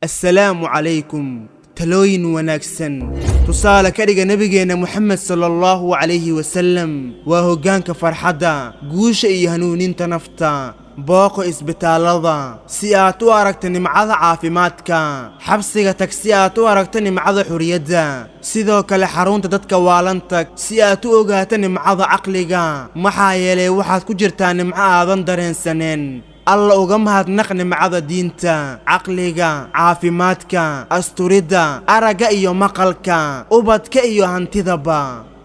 السلام عليكم تلوين وناكسن تصال كريغ نبينا محمد صلى الله عليه وسلم وهوغانك فرحدا قوش هنونين تنفتا booqo isbitaalada si aad u aragto nimcada caafimaadka xabsiga tag si aad u aragto nimcada xuriyadda sidoo kale xarunta dadka waalanta si aad u ogaato nimcada caqliga maxaa yeelay waxaad ku jirtaa nimco aadan dareensaneen alla uga mahadnaq nimcada diinta caqliga caafimaadka asturida araga iyo maqalka ubadka iyo hantidaba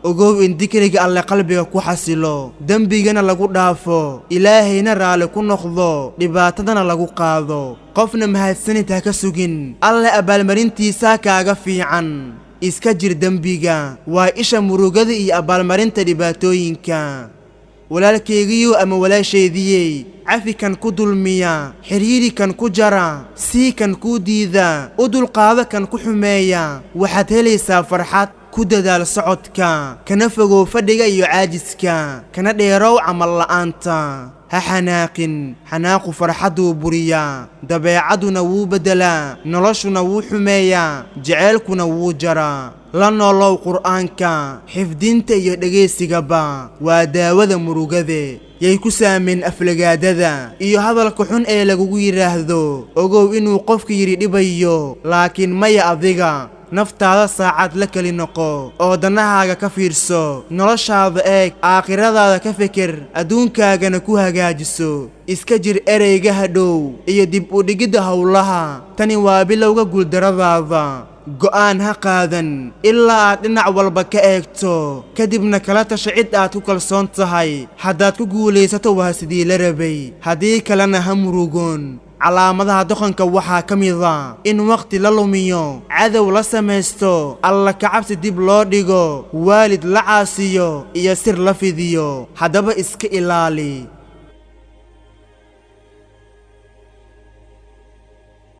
ogow in dikriga alle qalbiga ku xasilo dambigana lagu dhaafo ilaahayna raali ku noqdo dhibaatadana lagu qaado qofna mahadsanid ha ka sugin alle abaalmarintiisa kaaga fiican iska jir dambiga waa isha murugada iyo abaalmarinta dhibaatooyinka walaalkaygiyo ama walaashaydiyey cafi kan ku dulmiya xiriiri kan ku jara sii kan ku diida u dulqaado kan ku xumeeya waxaad helaysaa farxad ku dadaal socodka kana fogow fadhiga iyo caajiska kana dheerow camal la'aanta ha xanaaqin xanaaqu farxaduu buriyaa dabeecaduna wuu beddelaa noloshuna wuu xumeeyaa jaceylkuna wuu jaraa la noolow qur'aanka xifdinta iyo dhegaysigaba waa daawada murugade yay ku saameen aflagaadada iyo hadalka xun ee lagugu yidhaahdo ogow inuu qofka yidhi dhibayo laakiin maya adiga naftaada saacad la keli noqo oo danahaaga ka fiirso noloshaada eeg aakhiradaada ka fikir adduunkaagana ku hagaajiso iska jir ereyga hadhow iyo dib u dhigidda howlaha tani waa bilowga guuldaradaada go'aan ha qaadan ilaa aad dhinac walba ka eegto kadibna kala tasha cid aad ku kalsoon tahay haddaad ku guulaysato waa sidii la rabay haddii kalena ha murugoon calaamadaha doqonka waxaa ka mida in waqti la lumiyo cadow la samaysto alla kacabsi dib loo dhigo waalid la caasiyo iyo sir la fidiyo haddaba iska ilaali